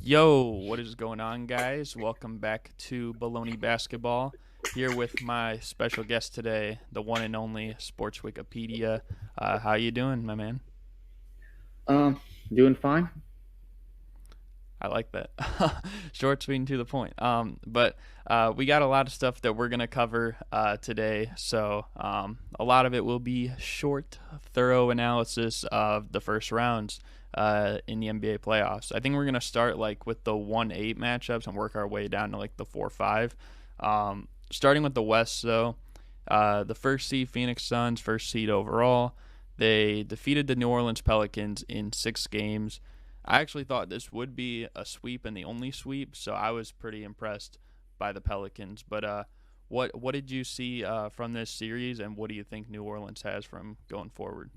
Yo, what is going on, guys? Welcome back to Bullony Basketball. Here with my special guest today, the one and only Sports Wikipedia. How you doing, my man? Um, Doing fine. I like that. Short, sweet, and to the point. But we got a lot of stuff that we're gonna cover today. So a lot of it will be short, thorough analysis of the first rounds in the NBA playoffs. I think we're gonna start like with the 1-8 matchups and work our way down to like the 4-5. Starting with the West, though, the first seed Phoenix Suns, first seed overall, they defeated the New Orleans Pelicans in 6 games. I actually thought this would be a sweep and the only sweep, so I was pretty impressed by the Pelicans. But what did you see from this series, and what do you think New Orleans has from going forward?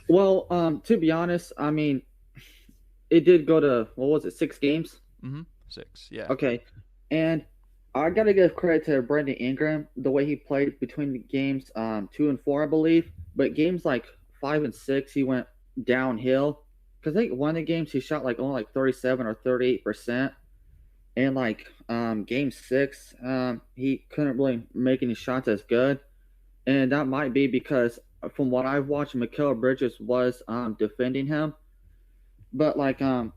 Well, to be honest, it did go to what was it, 6 games? 6, yeah. Okay, and I gotta give credit to Brandon Ingram the way he played between the games 2 and 4, I believe. But games like 5 and 6, he went downhill because I think one of the games he shot like only like 37 or 38%, and like game 6, he couldn't really make any shots as good, and that might be because from what I've watched, Mikal Bridges was defending him. But like I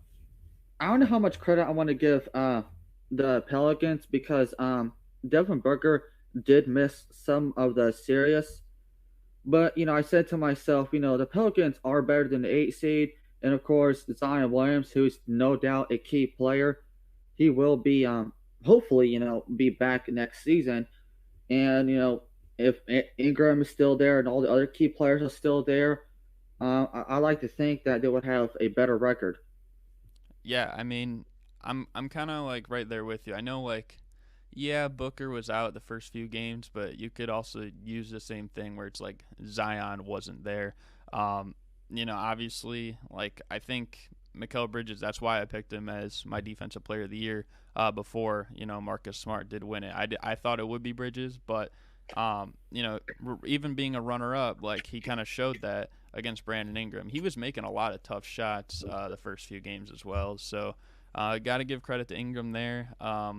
don't know how much credit I want to give the Pelicans because Devin Booker did miss some of the series. But I said to myself, the Pelicans are better than the 8 seed, and of course Zion Williams, who's no doubt a key player. He will be hopefully be back next season, and if Ingram is still there and all the other key players are still there, I like to think that they would have a better record. Yeah, I mean, I'm kind of like right there with you. I know like yeah, Booker was out the first few games, but you could also use the same thing where it's like Zion wasn't there. Um, obviously, like I think Mikal Bridges. That's why I picked him as my defensive player of the year before Marcus Smart did win it. I thought it would be Bridges, but even being a runner up, like he kind of showed that against Brandon Ingram. He was making a lot of tough shots the first few games as well. So got to give credit to Ingram there. I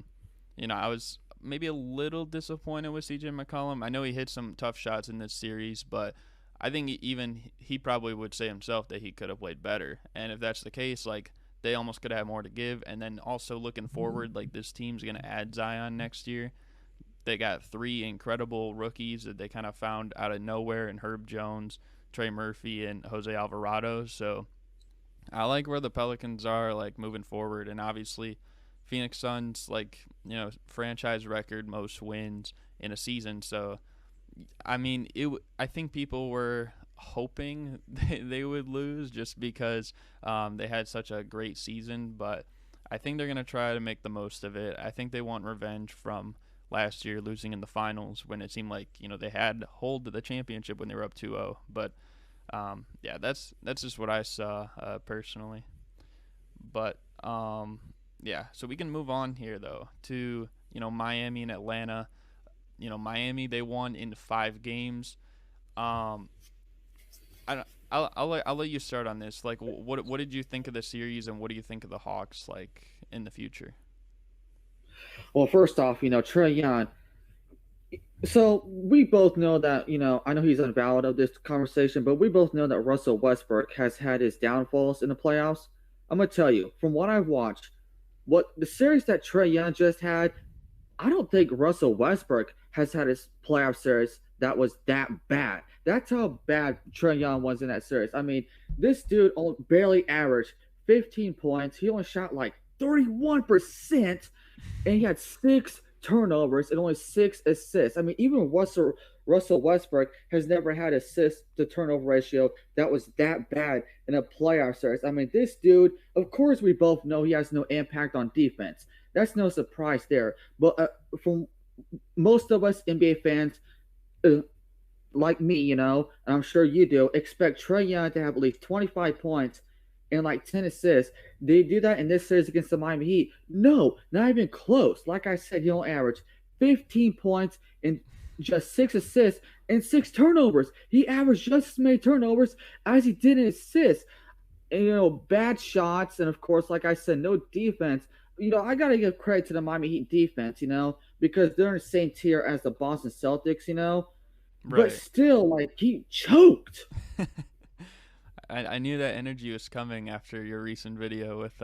was maybe a little disappointed with CJ McCollum. I know he hit some tough shots in this series, but I think even he probably would say himself that he could have played better. And if that's the case, like they almost could have more to give. And then also looking forward, like this team's going to add Zion next year. They got 3 incredible rookies that they kind of found out of nowhere in Herb Jones, Trey Murphy, and Jose Alvarado. So I like where the Pelicans are like moving forward, and obviously Phoenix Suns like franchise record most wins in a season. So I mean I think people were hoping they would lose just because they had such a great season, but I think they're gonna try to make the most of it. I think they want revenge from last year losing in the finals when it seemed like they had hold of the championship when they were up 2-0. But yeah, that's just what I saw personally. But yeah, so we can move on here though to Miami and Atlanta. Miami, they won in 5 games. Um, I don't, I'll let you start on this. Like, what did you think of the series, and what do you think of the Hawks like in the future? Well, first off, Trey Young. So we both know that, I know he's invalid of this conversation, but we both know that Russell Westbrook has had his downfalls in the playoffs. I'm gonna tell you, from what I've watched, what the series that Trey Young just had, I don't think Russell Westbrook has had his playoff series that was that bad. That's how bad Trey Young was in that series. I mean, this dude barely averaged 15 points. He only shot like 31%, and he had 6 turnovers and only 6 assists. I mean, even Russell Westbrook has never had assist to turnover ratio that was that bad in a playoff series. I mean, this dude, of course, we both know he has no impact on defense. That's no surprise there. But from most of us NBA fans, uh, like me, and I'm sure you do, expect Trey Young to have at least 25 points and like 10 assists. Did he do that in this series against the Miami Heat? No, not even close. Like I said, he only averaged 15 points and just 6 assists and 6 turnovers. He averaged just as many turnovers as he did in assists. and, bad shots, and of course, like I said, no defense. I gotta give credit to the Miami Heat defense, because they're in the same tier as the Boston Celtics, but Right. still, like he choked. I knew that energy was coming after your recent video with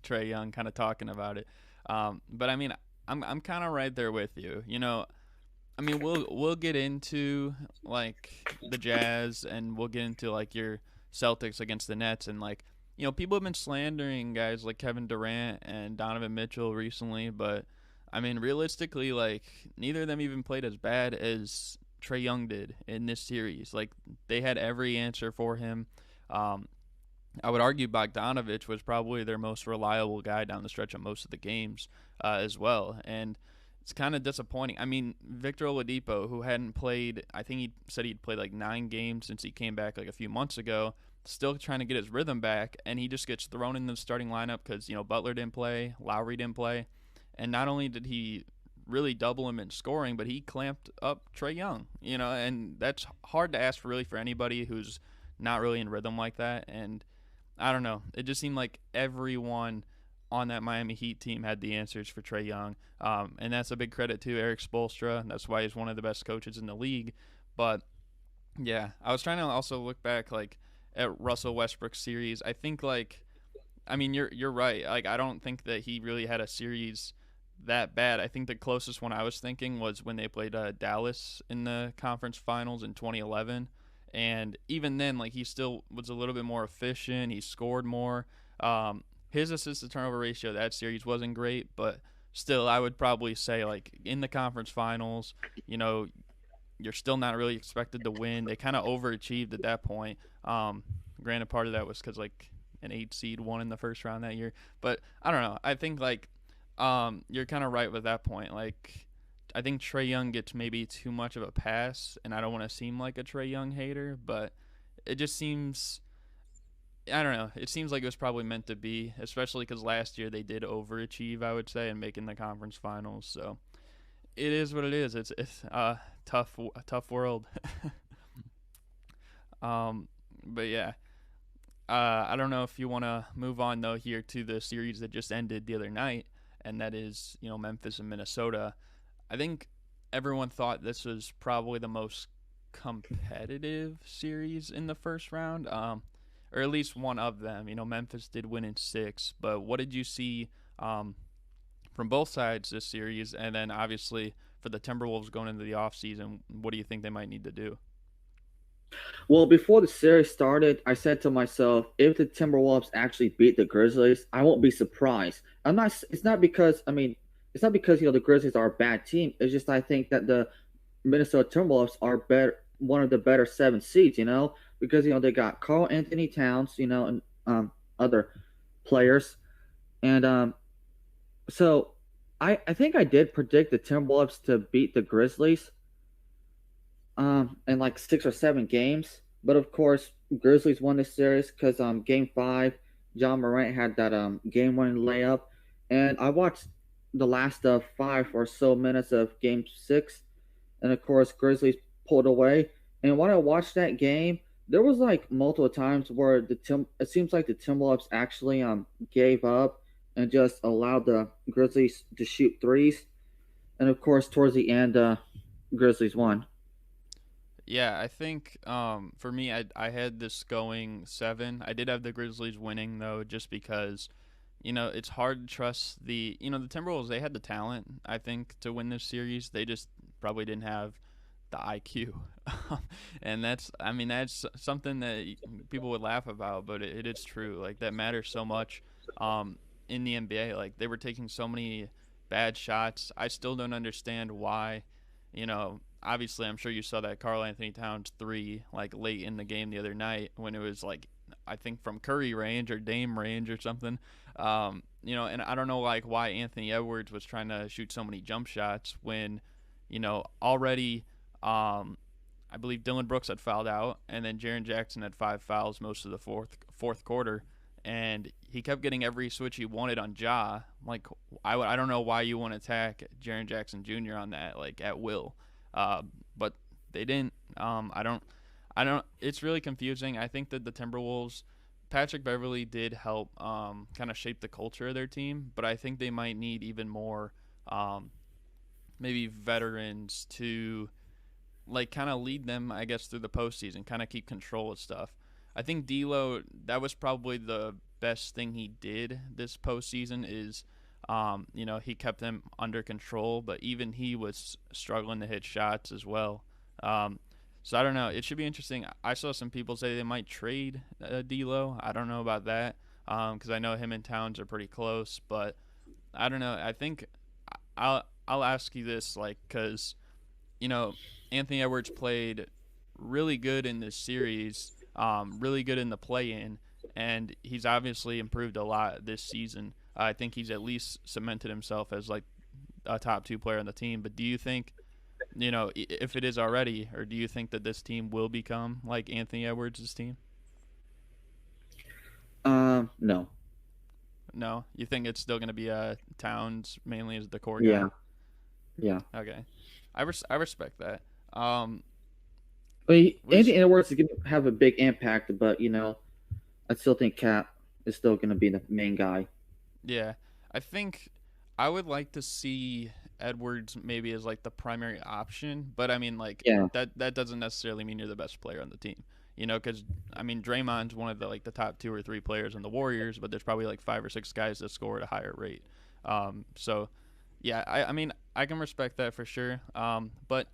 Trey Young kind of talking about it. But I mean, I'm kind of right there with you. I mean, we'll get into like the Jazz, and we'll get into like your Celtics against the Nets, and like people have been slandering guys like Kevin Durant and Donovan Mitchell recently, but I mean, realistically, like neither of them even played as bad as Trey Young did in this series. Like they had every answer for him. Um, I would argue Bogdanovich was probably their most reliable guy down the stretch of most of the games as well. And it's kind of disappointing. I mean, Victor Oladipo, who hadn't played, I think he said he'd played like 9 games since he came back like a few months ago, still trying to get his rhythm back, and he just gets thrown in the starting lineup because, Butler didn't play, Lowry didn't play. And not only did he really double him in scoring, but he clamped up Trey Young, and that's hard to ask for really for anybody who's not really in rhythm like that. And I don't know. It just seemed like everyone on that Miami Heat team had the answers for Trey Young. And that's a big credit to Eric Spoelstra. That's why he's one of the best coaches in the league. But yeah, I was trying to also look back like at Russell Westbrook's series. I think like I mean you're right. Like I don't think that he really had a series that bad. I think the closest one I was thinking was when they played Dallas in the conference finals in 2011, and even then, like he still was a little bit more efficient. He scored more. His assist to turnover ratio that series wasn't great, but still, I would probably say like in the conference finals, you know, you're still not really expected to win. They kind of overachieved at that point. Granted, part of that was because like an 8 seed won in the first round that year, but I don't know. I think like you're kind of right with that point. Like, I think Trey Young gets maybe too much of a pass, and I don't want to seem like a Trey Young hater, but it just seems. I don't know. It seems like it was probably meant to be, especially because last year they did overachieve, I would say, and making the conference finals. So it is what it is. It's a tough world. um, but yeah, I don't know if you want to move on though here to the series that just ended the other night, and that is Memphis and Minnesota. I think everyone thought this was probably the most competitive series in the first round, or at least one of them. Memphis did win in 6, but what did you see from both sides this series? And then obviously for the Timberwolves going into the offseason, what do you think they might need to do? Well, before the series started, I said to myself, if the Timberwolves actually beat the Grizzlies, I won't be surprised. I'm not. It's not because it's not because the Grizzlies are a bad team. It's just I think that the Minnesota Timberwolves are better, one of the better 7 seeds. Because they got Carl Anthony Towns, and other players, and so I think I did predict the Timberwolves to beat the Grizzlies in like 6 or 7 games. But of course, Grizzlies won this series because Game 5, John Morant had that game-winning layup, and I watched the last 5 or so minutes of Game 6, and of course, Grizzlies pulled away. And when I watched that game, there was like multiple times where it seems like the Timberwolves actually gave up and just allowed the Grizzlies to shoot threes. And of course, towards the end, Grizzlies won. Yeah, I think for me, I had this going 7. I did have the Grizzlies winning though, just because it's hard to trust the Timberwolves. They had the talent, I think, to win this series. They just probably didn't have the IQ, and I mean that's something that people would laugh about, but it is true. Like that matters so much in the NBA. Like they were taking so many bad shots. I still don't understand why. Obviously, I'm sure you saw that Carl Anthony Towns 3 like late in the game the other night when it was like I think from Curry range or Dame range or something. And I don't know like why Anthony Edwards was trying to shoot so many jump shots when already I believe Dylan Brooks had fouled out, and then Jaren Jackson had 5 fouls most of the fourth quarter, and he kept getting every switch he wanted on Ja. Like I don't know why you want to attack Jaren Jackson Jr. on that like at will, but they didn't. I don't. It's really confusing. I think that the Timberwolves Patrick Beverly did help kind of shape the culture of their team, but I think they might need even more um, maybe veterans to like kind of lead them, I guess, through the postseason, kind of keep control of stuff. I think D'Lo, that was probably the best thing he did this postseason is, he kept them under control, but even he was struggling to hit shots as well. Um, so I don't know. It should be interesting. I saw some people say they might trade D'Lo. I don't know about that because I know him and Towns are pretty close, but I don't know. I think I'll ask you this, like, because you know, Anthony Edwards played really good in this series, really good in the play-in, and he's obviously improved a lot this season. I think he's at least cemented himself as like a top two player on the team. But do you think, if it is already, or do you think that this team will become like Anthony Edwards' team? No. No, you think it's still going to be Towns mainly as the core guy? Yeah. Yeah. Okay, I respect that. I mean, We Anthony Edwards is going to have a big impact, but I still think Cap is still going to be the main guy. Yeah, I think I would like to see Edwards maybe as like the primary option, but I mean like Yeah. that doesn't necessarily mean you're the best player on the team. Because I mean Draymond's one of the top two or three players in the Warriors, but there's probably like five or six guys that score at a higher rate. So yeah, I mean I can respect that for sure. But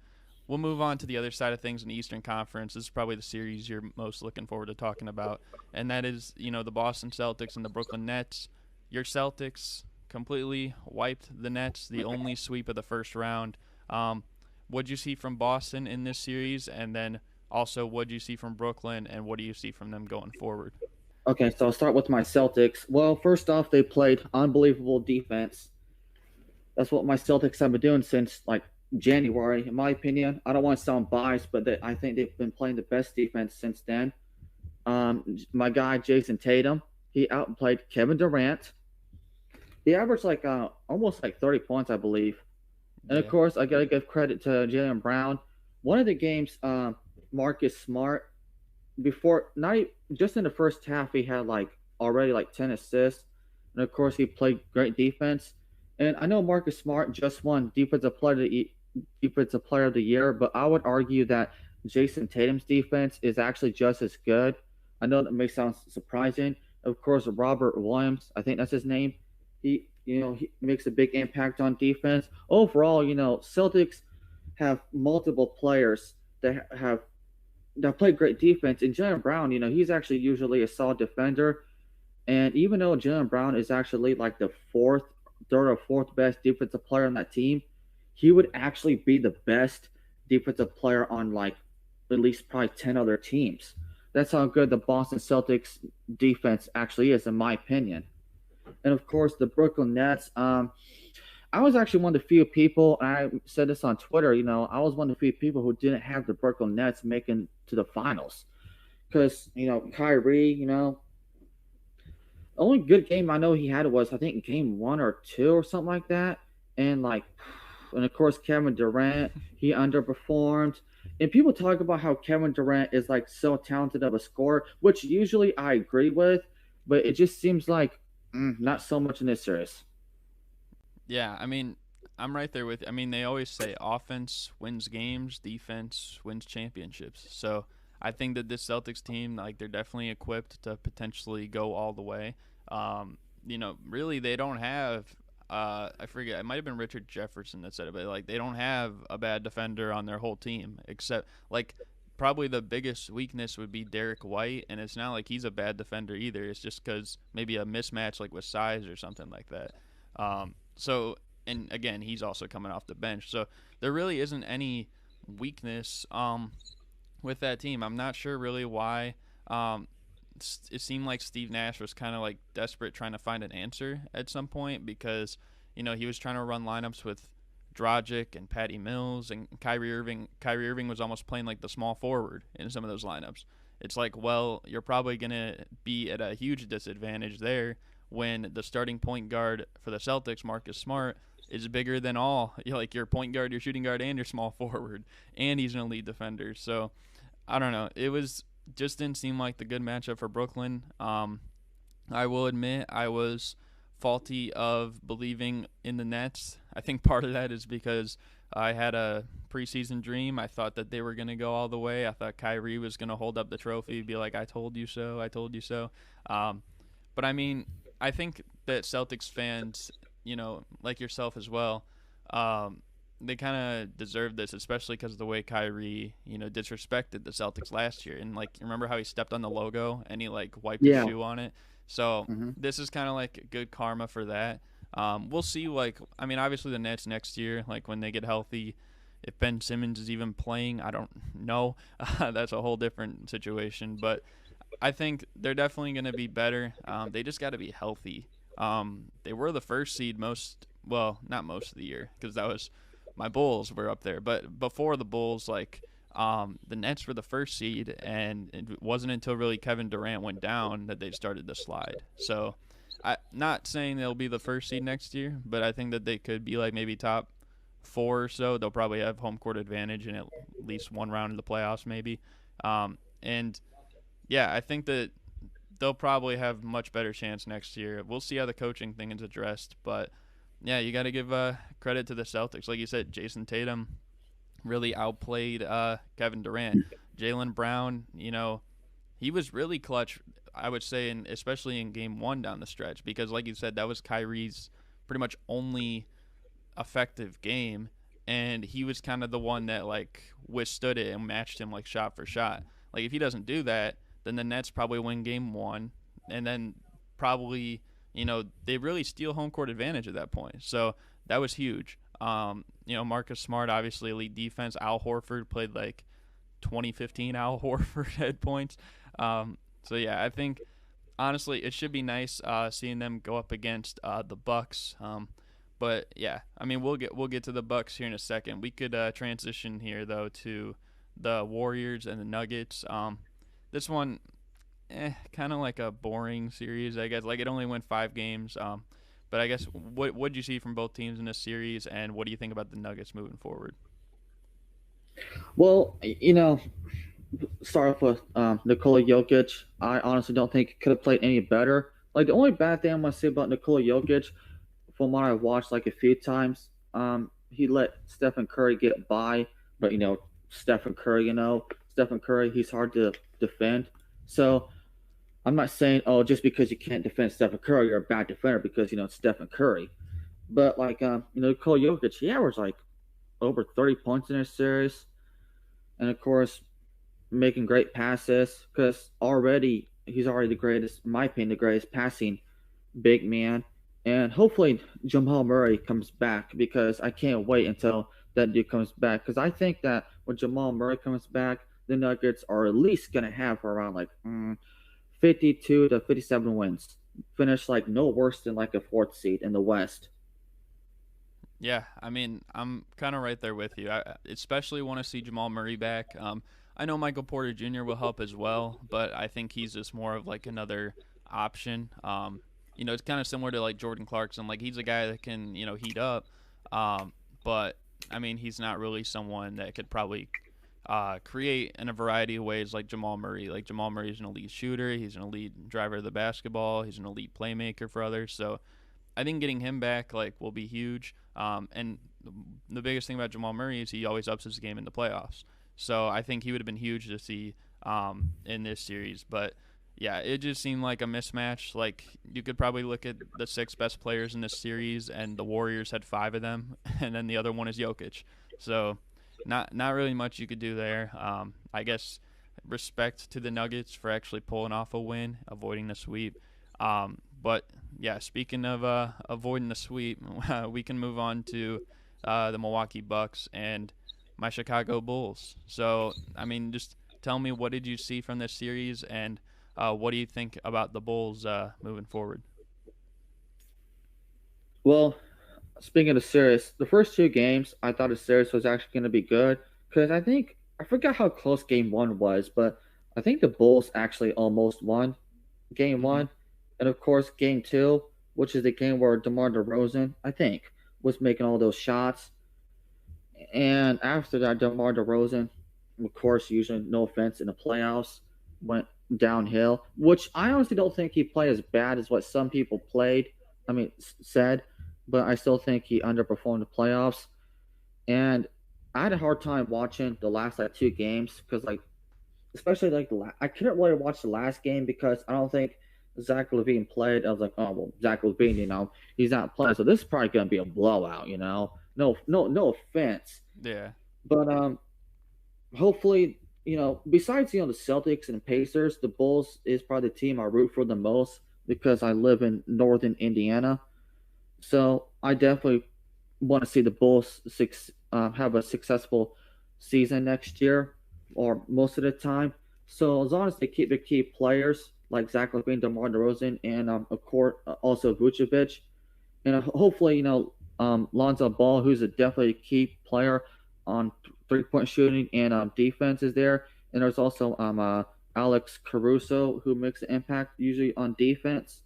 we'll move on to the other side of things in the Eastern Conference. This is probably the series you're most looking forward to talking about, and that is the Boston Celtics and the Brooklyn Nets. Your Celtics completely wiped the Nets, the only sweep of the first round. What'd you see from Boston in this series, and then also what'd you see from Brooklyn, and what do you see from them going forward? Okay, so I'll start with my Celtics. Well, first off, they played unbelievable defense. That's what my Celtics have been doing since like January, in my opinion. I don't want to sound biased, but I think they've been playing the best defense since then. My guy Jason Tatum, he outplayed Kevin Durant. He averaged like almost like 30 points, I believe. And of Yeah, course, I gotta give credit to Jalen Brown. One of the games, Marcus Smart, before not just in the first half, he had like already like 10 assists, and of course, he played great defense. And I know Marcus Smart just won defensive player of the year, but I would argue that Jason Tatum's defense is actually just as good. I know that may sound surprising. Of course, Robert Williams, I think that's his name. He makes a big impact on defense. Overall, Celtics have multiple players that play great defense. And Jalen Brown, he's actually usually a solid defender. And even though Jalen Brown is actually like the third or fourth best defensive player on that team, he would actually be the best defensive player on like at least probably 10 other teams. That's how good the Boston Celtics defense actually is, in my opinion. And of course, the Brooklyn Nets. I was actually one of the few people, and I said this on Twitter, I was one of the few people who didn't have the Brooklyn Nets making to the finals. Because, Kyrie, the only good game I know he had was, I think, game one or two or something like that. And, and of course, Kevin Durant, he underperformed. And people talk about how Kevin Durant is, like, so talented of a scorer, which usually I agree with, but it just seems like not so much in this series. yeah. I mean, I'm right there with. I mean, they always say offense wins games, defense wins championships. So I think that this Celtics team, like, they're definitely equipped to potentially go all the way. Really, they don't have. I forget. It might have been Richard Jefferson that said it, but like, they don't have a bad defender on their whole team, except like probably the biggest weakness would be Derek White, and it's not like he's a bad defender either. It's just because maybe a mismatch like with size or something like that. And again, he's also coming off the bench, so there really isn't any weakness with that team. I'm not sure really why. It seemed like Steve Nash was kind of like desperate trying to find an answer at some point because he was trying to run lineups with Dragic and Patty Mills and Kyrie Irving. Kyrie Irving was almost playing like the small forward in some of those lineups. It's like, well, you're probably gonna be at a huge disadvantage there when the starting point guard for the Celtics, Marcus Smart, is bigger than all like your point guard, your shooting guard, and your small forward, and he's an elite defender. So I don't know. just didn't seem like the good matchup for Brooklyn. I will admit I was faulty of believing in the Nets. I think part of that is because I had a preseason dream. I thought that they were going to go all the way. I thought Kyrie was going to hold up the trophy, be like, "I told you so. I told you so." Um, but I mean, I think that Celtics fans, like yourself as well, um, they kind of deserve this, especially because of the way Kyrie, disrespected the Celtics last year. And like, remember how he stepped on the logo and he like wiped his Yeah. shoe on it? So Hmm. this is kind of like good karma for that. We'll see. Like, I mean, obviously the Nets next year, like when they get healthy, if Ben Simmons is even playing, I don't know. That's a whole different situation. But I think they're definitely going to be better. They just got to be healthy. They were the first seed well, not most of the year because that was my Bulls were up there. But before the Bulls, like the Nets were the first seed, and it wasn't until really Kevin Durant went down that they started to slide. So, I not saying they'll be the first seed next year, but I think that they could be like maybe top four or so. They'll probably have home court advantage in at least one round of the playoffs, maybe. And yeah, I think that they'll probably have much better chance next year. We'll see how the coaching thing is addressed, but yeah, you got to give credit to the Celtics. Like you said, Jason Tatum really outplayed Kevin Durant. Jaylen Brown, he was really clutch. I would say, especially in Game 1 down the stretch, because like you said, that was Kyrie's pretty much only effective game, and he was kind of the one that like withstood it and matched him like shot for shot. Like if he doesn't do that, then the Nets probably win Game 1, and then probably they really steal home court advantage at that point. So that was huge. Marcus Smart obviously elite defense. Al Horford played like 2015 Al Horford at points. So yeah, I think honestly it should be nice seeing them go up against the Bucks. But yeah, I mean we'll get to the Bucks here in a second. We could transition here though to the Warriors and the Nuggets. This one, kind of like a boring series, I guess. Like it only went 5 games. But I guess what did you see from both teams in this series, and what do you think about the Nuggets moving forward? Well, start off with Nikola Jokic. I honestly don't think he could have played any better. Like the only bad thing I'm gonna say about Nikola Jokic, from what I watched like a few times, he let Stephen Curry get by, but Stephen Curry, he's hard to defend. So I'm not saying, oh, just because you can't defend Stephen Curry, you're a bad defender because it's Stephen Curry. But like Nikola Jokic, he averaged like over 30 points in this series, and of course making great passes because already he's already the greatest, in my opinion, the greatest passing big man. And hopefully Jamal Murray comes back because I can't wait until that dude comes back because I think that when Jamal Murray comes back, the Nuggets are at least gonna have around like 52 to 57 wins, finish like no worse than like a fourth seed in the West. Yeah, I mean, I'm kind of right there with you. I especially want to see Jamal Murray back. I know Michael Porter Jr. will help as well, but I think he's just more of like another option. It's kind of similar to like Jordan Clarkson. Like he's a guy that can, heat up, but I mean, he's not really someone that could probably create in a variety of ways like Jamal Murray. Like Jamal Murray is an elite shooter. He's an elite driver of the basketball. He's an elite playmaker for others. So I think getting him back like will be huge. And the biggest thing about Jamal Murray is he always ups his game in the playoffs. So I think he would have been huge to see in this series. But yeah, it just seemed like a mismatch. Like you could probably look at the 6 best players in this series, and the Warriors had 5 of them, and then the other one is Jokic. So not really much you could do there. I guess respect to the Nuggets for actually pulling off a win, avoiding the sweep. But yeah, speaking of avoiding the sweep, we can move on to the Milwaukee Bucks and my Chicago Bulls. So, I mean, just tell me, what did you see from this series, and what do you think about the Bulls moving forward? Well, speaking of the series, the first 2 games, I thought the series was actually going to be good because I forgot how close Game One was, but I think the Bulls actually almost won Game Mm-hmm. One, and of course Game Two, which is the game where DeMar DeRozan, I think, was making all those shots, and after that, DeMar DeRozan, of course, usually no offense in the playoffs. went downhill, which I honestly don't think he played as bad as what some people said, but I still think he underperformed the playoffs. And I had a hard time watching the last like two games because like especially like I couldn't really watch the last game because I don't think Zach LaVine played. I was like, oh well, Zach LaVine, he's not playing, so this is probably gonna be a blowout. No offense, Yeah. but hopefully, besides the Celtics and Pacers, the Bulls is probably the team I root for the most because I live in northern Indiana. So I definitely want to see the Bulls have a successful season next year or most of the time. So as long as they keep the key players like Zach LaVine, DeMar DeRozan, and of course also Vucevic, and hopefully Lonzo Ball, who's a definitely key player on 3-point shooting and defense, is there. And there's also Alex Caruso, who makes an impact usually on defense.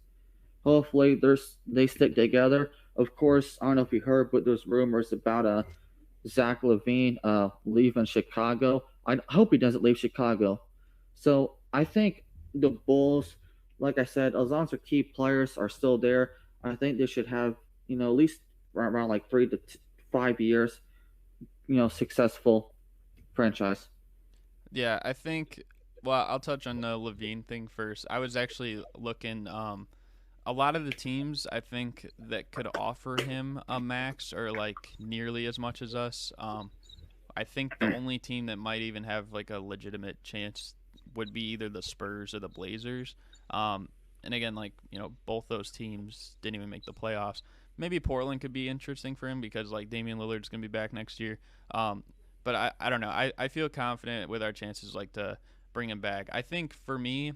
Hopefully, they stick together. Of course, I don't know if you heard, but there's rumors about Zach LaVine leaving Chicago. I hope he doesn't leave Chicago. So I think the Bulls, like I said, as long as their key players are still there, I think they should have at least around like 3 to 5 years, successful franchise. Yeah, I think. Well, I'll touch on the Levine thing first. I was actually looking. A lot of the teams I think that could offer him a max or like nearly as much as us. I think the only team that might even have like a legitimate chance would be either the Spurs or the Blazers. And again, like both those teams didn't even make the playoffs. Maybe Portland could be interesting for him because like Damian Lillard's gonna be back next year. Um, but I don't know. I feel confident with our chances like to bring him back. I think for me,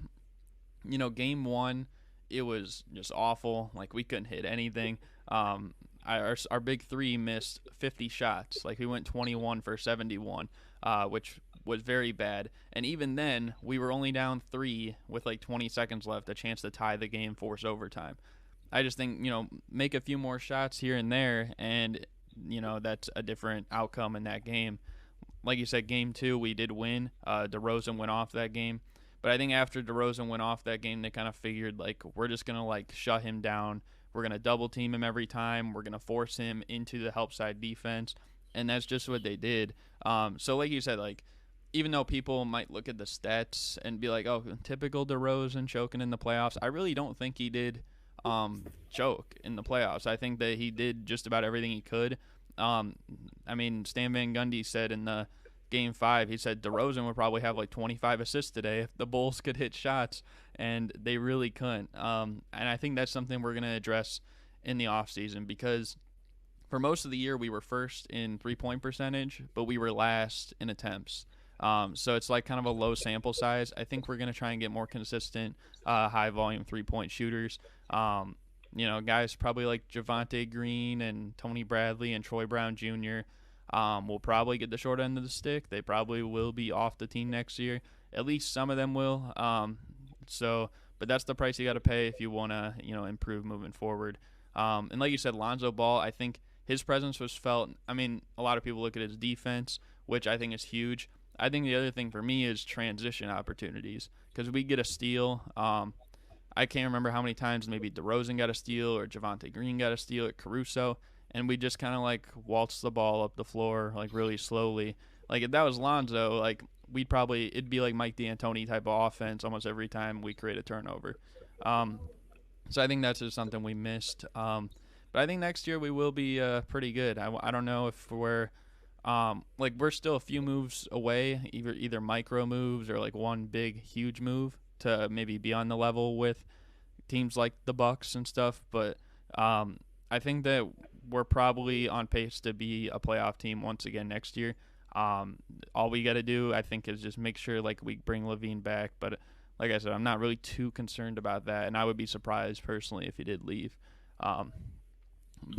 game one, it was just awful. Like we couldn't hit anything. Our big three missed 50 shots. Like we went 21 for 71, which was very bad. And even then, we were only down three with like 20 seconds left, a chance to tie the game, force overtime. I just think make a few more shots here and there, and that's a different outcome in that game. Like you said, game two we did win. DeRozan went off that game. But I think after DeRozan went off that game, they kind of figured like we're just gonna like shut him down. We're gonna double team him every time. We're gonna force him into the help side defense, and that's just what they did. So like you said, like even though people might look at the stats and be like, "Oh, typical DeRozan choking in the playoffs," I really don't think he did choke in the playoffs. I think that he did just about everything he could. Um, I mean, Stan Van Gundy said in the game five, he said DeRozan would probably have like 25 assists today if the Bulls could hit shots, and they really couldn't. And I think that's something we're going to address in the offseason because for most of the year we were first in 3-point percentage, but we were last in attempts. So it's like kind of a low sample size. I think we're going to try and get more consistent, high volume 3-point shooters. Guys probably like Javonte Green and Tony Bradley and Troy Brown Jr. Will probably get the short end of the stick. They probably will be off the team next year. At least some of them will. But that's the price you got to pay if you want to, improve moving forward. And like you said, Lonzo Ball, I think his presence was felt. I mean, a lot of people look at his defense, which I think is huge. I think the other thing for me is transition opportunities because we get a steal. I can't remember how many times maybe DeRozan got a steal or Javonte Green got a steal or Caruso, and we just kind of like waltz the ball up the floor like really slowly. Like if that was Lonzo, like it'd be like Mike D'Antoni type of offense almost every time we create a turnover. Um, so I think that's just something we missed. But I think next year we will be pretty good. I don't know if we're still a few moves away, either micro moves or like one big huge move to maybe be on the level with teams like the Bucks and stuff. But I think that we're probably on pace to be a playoff team once again next year. All we got to do, I think, is just make sure like we bring Levine back. But like I said, I'm not really too concerned about that, and I would be surprised personally if he did leave. So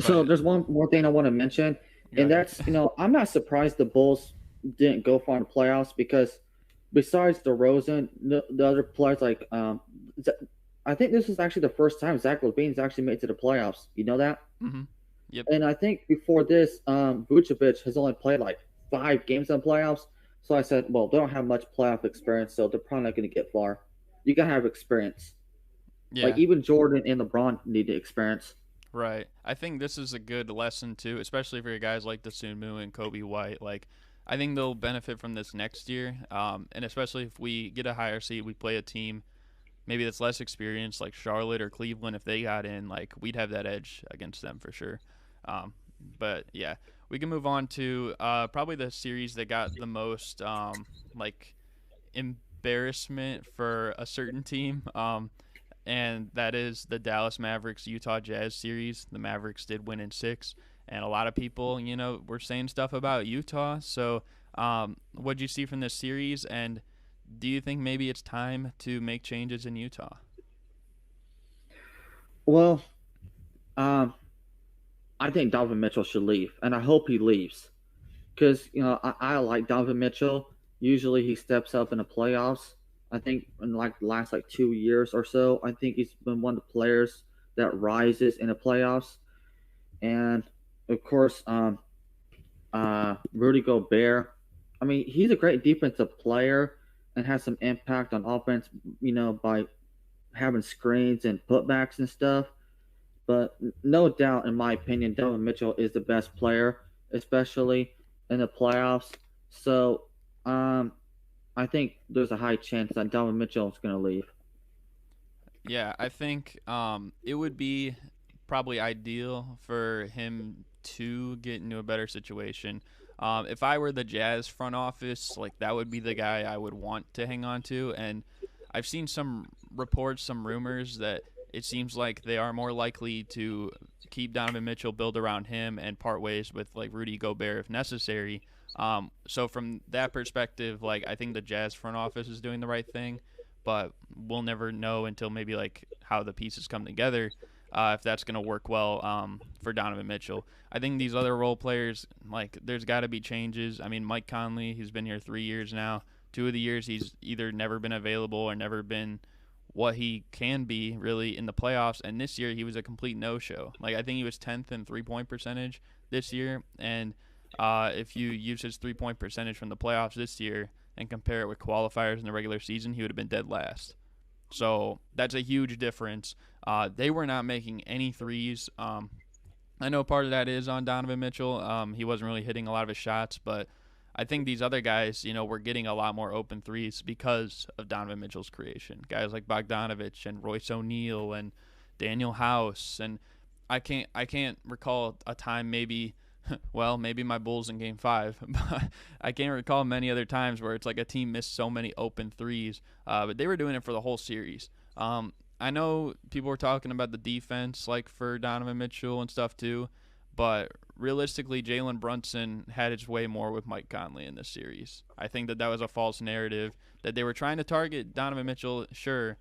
But there's one more thing I want to mention, go and ahead. that's I'm not surprised the Bulls didn't go far in the playoffs because besides DeRozan, the other players like I think this is actually the first time Zach LaVine's actually made it to the playoffs. You know that? Mm-hmm. Yep. And I think before this, Vucevic has only played like 5 games in the playoffs. So I said, well, they don't have much playoff experience, so they're probably not going to get far. You got to have experience. Like Yeah, even Jordan and LeBron needed experience. right. I think this is a good lesson too, especially for guys like Dosunmu and Kobe White. Like, I think they'll benefit from this next year, and especially if we get a higher seed, we play a team maybe that's less experienced, like Charlotte or Cleveland. If they got in, like we'd have that edge against them for sure. Um, but yeah, we can move on to probably the series that got the most like embarrassment for a certain team. And that is the Dallas Mavericks Utah Jazz series. The Mavericks did win in six, and a lot of people, were saying stuff about Utah. So, what did you see from this series, and do you think maybe it's time to make changes in Utah? Well, um, I think Donovan Mitchell should leave, and I hope he leaves because I like Donovan Mitchell. Usually, he steps up in the playoffs. I think in like the last like 2 years or so, I think he's been one of the players that rises in the playoffs. And of course, Rudy Gobert. I mean, he's a great defensive player and has some impact on offense. By having screens and putbacks and stuff. But no doubt, in my opinion, Donovan Mitchell is the best player, especially in the playoffs. So, I think there's a high chance that Donovan Mitchell is going to leave. Yeah, I think it would be probably ideal for him to get into a better situation. If I were the Jazz front office, like that would be the guy I would want to hang on to. And I've seen some reports, some rumors that it seems like they are more likely to keep Donovan Mitchell, build around him, and part ways with like Rudy Gobert if necessary. So from that perspective, like I think the Jazz front office is doing the right thing, but we'll never know until maybe like how the pieces come together. If that's going to work well for Donovan Mitchell. I think these other role players, like, there's got to be changes. I mean, Mike Conley, he's been here 3 years now. 2 of the years, he's either never been available or never been what he can be really in the playoffs. And this year, he was a complete no show. Like, I think he was 10th in 3 point percentage this year. And if you use his 3 point percentage from the playoffs this year and compare it with qualifiers in the regular season, he would have been dead last. So that's a huge difference. They were not making any threes. I know part of that is on Donovan Mitchell. He wasn't really hitting a lot of his shots, but I think these other guys, were getting a lot more open threes because of Donovan Mitchell's creation. Guys like Bogdanovich and Royce O'Neal and Daniel House, and I can't recall a time maybe. Well, maybe my Bulls in Game 5, but I can't recall many other times where it's like a team missed so many open threes. But they were doing it for the whole series. I know people were talking about the defense, like for Donovan Mitchell and stuff too, but realistically, Jalen Brunson had his way more with Mike Conley in this series. I think that was a false narrative that they were trying to target Donovan Mitchell, sure,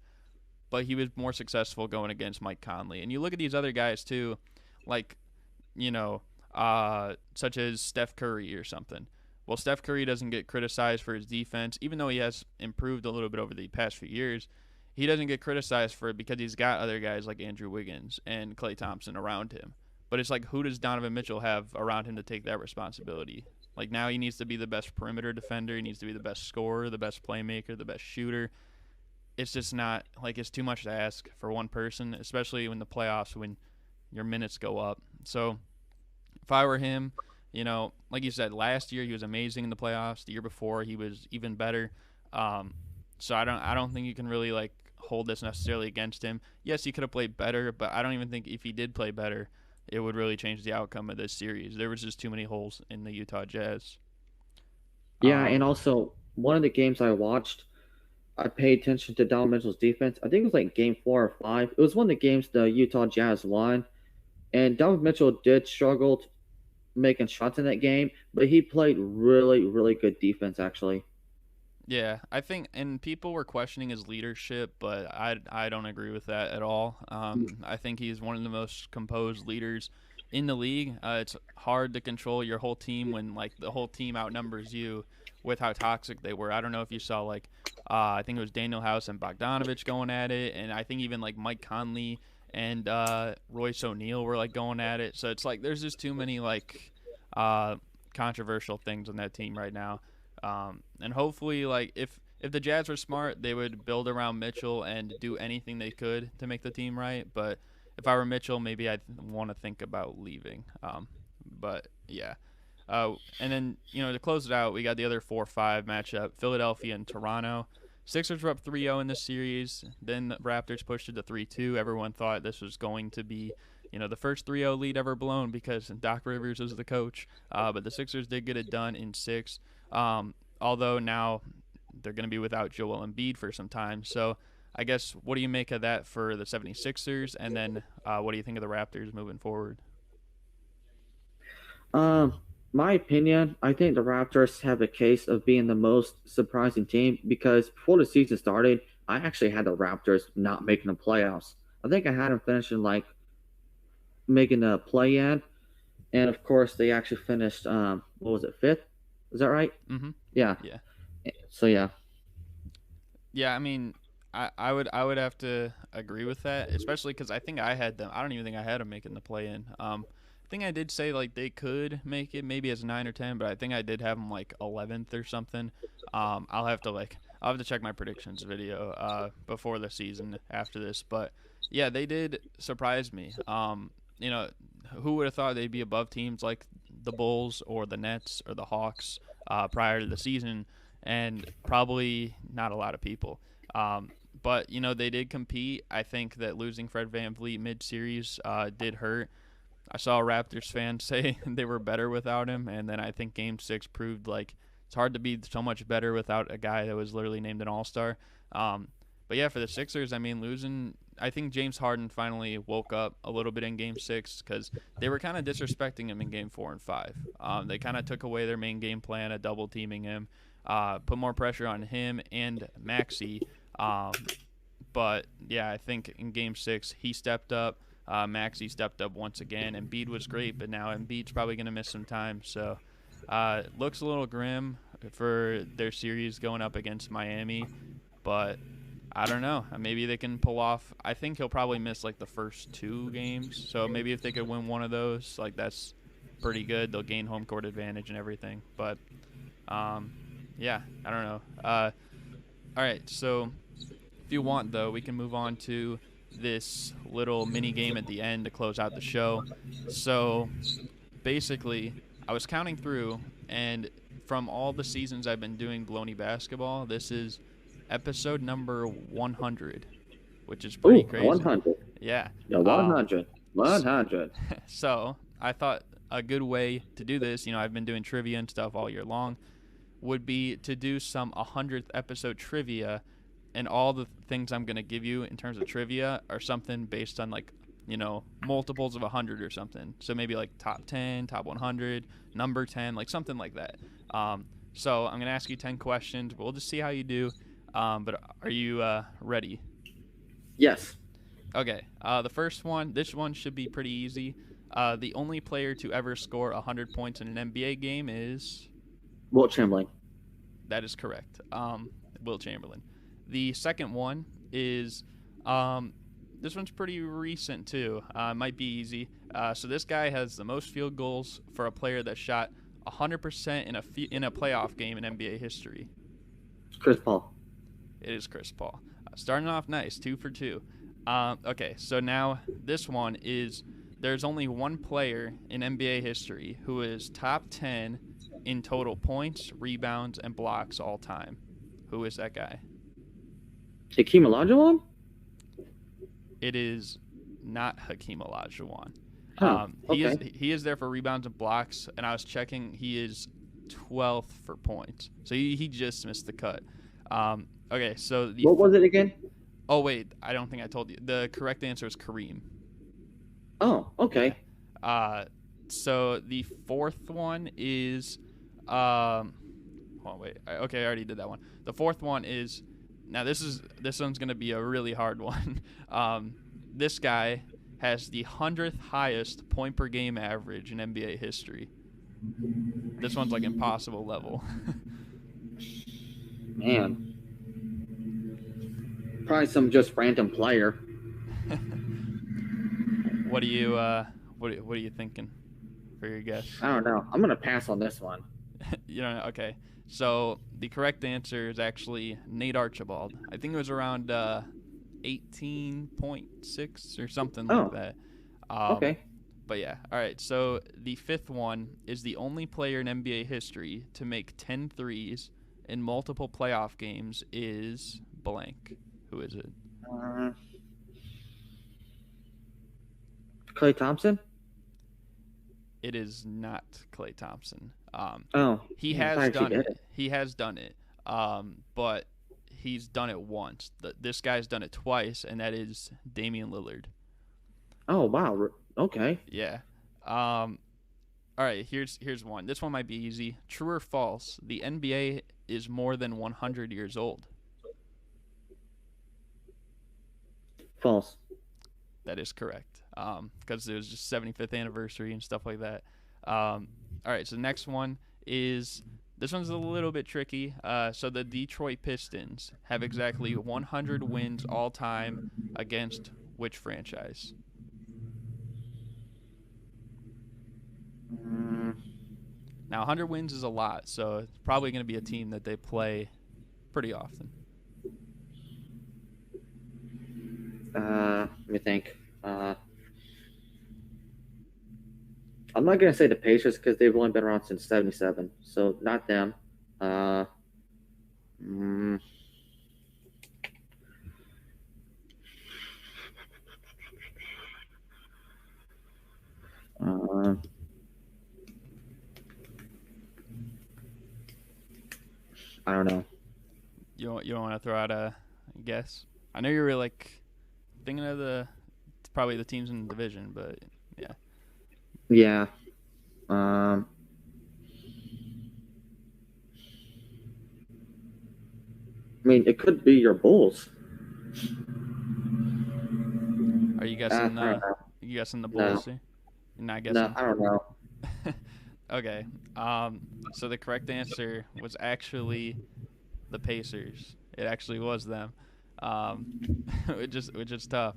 but he was more successful going against Mike Conley. And you look at these other guys too, like, you know, such as Steph Curry or something. Well, Steph Curry doesn't get criticized for his defense, even though he has improved a little bit over the past few years. He doesn't get criticized for it because he's got other guys like Andrew Wiggins and Klay Thompson around him. But it's like, who does Donovan Mitchell have around him to take that responsibility? Like, now he needs to be the best perimeter defender. He needs to be the best scorer, the best playmaker, the best shooter. It's just not, like, it's too much to ask for one person, especially in the playoffs when your minutes go up. So if I were him, like you said, last year he was amazing in the playoffs. The year before he was even better. So I don't think you can really like hold this necessarily against him. Yes, he could have played better, but I don't even think if he did play better, it would really change the outcome of this series. There was just too many holes in the Utah Jazz. Yeah, and Um, also one of the games I watched, I paid attention to Donovan Mitchell's defense. I think it was like game 4 or 5. It was one of the games the Utah Jazz won, and Donovan Mitchell did struggle making shots in that game, but he played really, really good defense actually. yeah, I think, and people were questioning his leadership, but I don't agree with that at all. I think he's one of the most composed leaders in the league. It's hard to control your whole team when like the whole team outnumbers you with how toxic they were. I don't know if you saw like I think it was Daniel House and Bogdanovich going at it, and I think even like Mike Conley and Royce O'Neal were like going at it. So it's like there's just too many like uh, controversial things on that team right now. And hopefully, like if the Jazz were smart, they would build around Mitchell and do anything they could to make the team right. But if I were Mitchell, maybe I'd want to think about leaving. But yeah. And then, to close it out, we got the other 4-5 matchup, Philadelphia and Toronto. Sixers were up 3-0 in this series. Then the Raptors pushed it to 3-2. Everyone thought this was going to be, the first 3-0 lead ever blown because Doc Rivers is the coach. But the Sixers did get it done in 6. Although now they're going to be without Joel Embiid for some time. So I guess, what do you make of that for the 76ers? And then what do you think of the Raptors moving forward? My opinion, I think the Raptors have a case of being the most surprising team because before the season started, I actually had the Raptors not making the playoffs. I think I had them finishing like making a play in, and of course they actually finished what was it, fifth? Is that right? Mm-hmm. Yeah. Yeah. So yeah. Yeah, I mean, I would have to agree with that, especially because I think I had them. I don't even think I had them making the play in. I think I did say like they could make it maybe as 9 or 10, but I think I did have them like 11th or something. I'll have to check my predictions video before the season after this, but yeah, they did surprise me. You know, who would have thought they'd be above teams like the Bulls or the Nets or the Hawks prior to the season, and probably not a lot of people. But they did compete. I think that losing Fred VanVleet mid-series did hurt. I saw a Raptors fan say they were better without him, and then I think Game 6 proved like it's hard to be so much better without a guy that was literally named an All-Star. But yeah, for the Sixers, I mean, losing, I think James Harden finally woke up a little bit in Game 6 because they were kind of disrespecting him in Game 4 and 5. They kind of took away their main game plan of double teaming him, put more pressure on him and Maxey. But yeah, I think in Game 6 he stepped up. Maxey stepped up once again. Embiid was great, but now Embiid's probably going to miss some time. So looks a little grim for their series going up against Miami. But I don't know. Maybe they can pull off. I think he'll probably miss like the first 2 games. So maybe if they could win one of those, like that's pretty good. They'll gain home court advantage and everything. But yeah, I don't know. All right, so if you want, though, we can move on to this little mini game at the end to close out the show. So basically, I was counting through, and from all the seasons I've been doing Bullony Basketball, this is episode number 100, which is pretty crazy. 100. Yeah. Yeah, 100. 100. So I thought a good way to do this, I've been doing trivia and stuff all year long, would be to do some 100th episode trivia, and all the things I'm going to give you in terms of trivia are something based on like, multiples of 100 or something. So maybe like top 10, top 100, number 10, like something like that. So I'm going to ask you 10 questions. We'll just see how you do. But are you ready? Yes. Okay. The first one, this one should be pretty easy. The only player to ever score 100 points in an NBA game is? Wilt Chamberlain. That is correct. Wilt Chamberlain. The second one is, this one's pretty recent too. Might be easy. So this guy has the most field goals for a player that shot 100% in a playoff game in NBA history. Chris Paul. It is Chris Paul. Starting off nice, 2 for 2. Okay, so now this one is, there's only one player in NBA history who is top 10 in total points, rebounds, and blocks all time. Who is that guy? Hakeem Olajuwon? It is not Hakeem Olajuwon. Okay. He is there for rebounds and blocks, and I was checking, he is 12th for points. So he just missed the cut. Okay, so what was it again? Oh wait, I don't think I told you. The correct answer is Kareem. Oh, okay. So the fourth one is hold on, wait. Okay, I already did that one. The fourth one is, now this one's going to be a really hard one. This guy has the 100th highest point per game average in NBA history. This one's like impossible level. Man. Probably some just random player. What are you thinking for your guess? I don't know. I'm gonna pass on this one. You know, okay. So the correct answer is actually Nate Archibald. I think it was around 18.6 or something like Oh, that. Um, okay. but yeah, all right. So the fifth one is the only player in NBA history to make 10 threes in multiple playoff games is blank. Who is it? Uh, Clay Thompson? It is not Klay Thompson. Oh, He man, I has actually done did it. it. He has done it. But he's done it once. This guy's done it twice, and that is Damian Lillard. Oh, wow. Okay. Yeah. Um, all right. Here's one. This one might be easy. True or false? The NBA is more than 100 years old. False. That is correct. Because it was just 75th anniversary and stuff like that. All right. So the next one is this one's a little bit tricky. So the Detroit Pistons have exactly 100 wins all time against which franchise? Mm, Now 100 wins is a lot, so it's probably going to be a team that they play pretty often. let me think. I'm not gonna say the Pacers because they've only been around since '77, so not them. Uh, mm, uh, I don't know. You don't want to throw out a guess? I know you were like thinking of probably the teams in the division, but yeah. Yeah. Um, I mean, it could be your Bulls. Are you I guessing don't the know. you guessing the Bulls No, here? You're not no, guessing. I don't know. Okay. So the correct answer was actually the Pacers. It actually was them. Um, which is tough.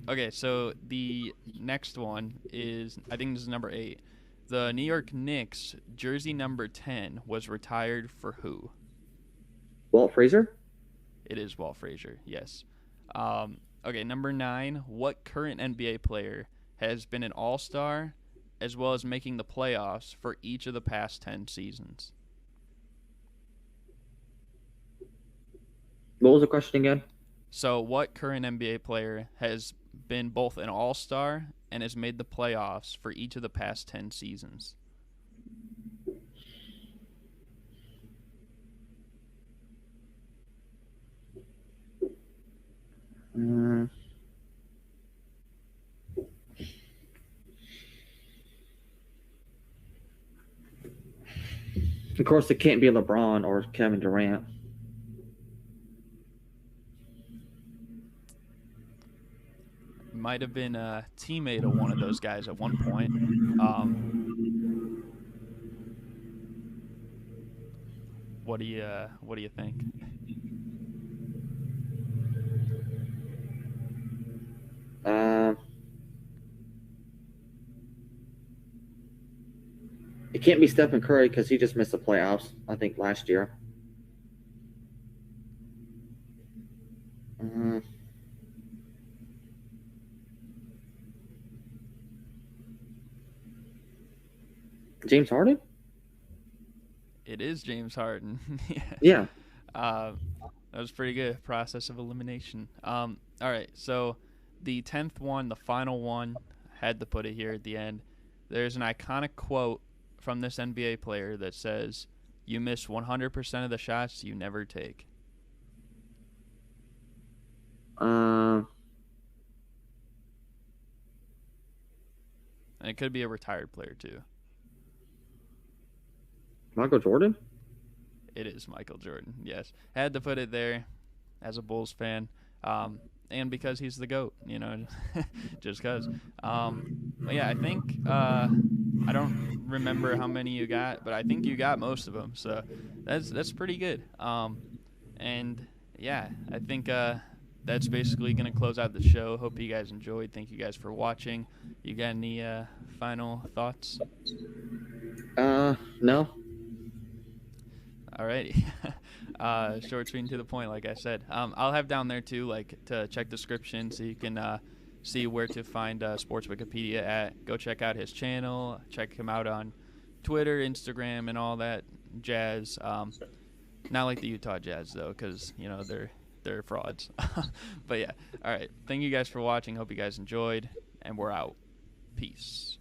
Okay, so the next one is I think this is number 8. The New York Knicks jersey number 10 was retired for who? Walt Frazier? It is Walt Frazier. Yes. Okay, number 9. What current NBA player has been an All-Star as well as making the playoffs for each of the past 10 seasons? What was the question again? So, what current NBA player has been both an All Star and has made the playoffs for each of the past 10 seasons? Mm, of course, it can't be LeBron or Kevin Durant. Might have been a teammate of one of those guys at one point. Um, what do you think? Uh, it can't be Stephen Curry because he just missed the playoffs, I think, last year. Mm, James Harden? It is James Harden. Yes. Yeah. Uh, that was pretty good. Process of elimination. All right. So the 10th one, the final one, had to put it here at the end. There's an iconic quote from this NBA player that says, "You miss 100% of the shots you never take." Uh, And it could be a retired player too. Michael Jordan? It is Michael Jordan. Yes, had to put it there as a Bulls fan, and because he's the goat. Just because. But yeah, I think I don't remember how many you got, but I think you got most of them. So that's pretty good. And yeah, I think that's basically gonna close out the show. Hope you guys enjoyed. Thank you guys for watching. You got any final thoughts? No. All right. Short, sweet, and to the point, like I said. I'll have down there too, like to check description, so you can see where to find Sports Wikipedia at. Go check out his channel. Check him out on Twitter, Instagram, and all that jazz. Not like the Utah Jazz though, because they're frauds. But yeah. All right. Thank you guys for watching. Hope you guys enjoyed, and we're out. Peace.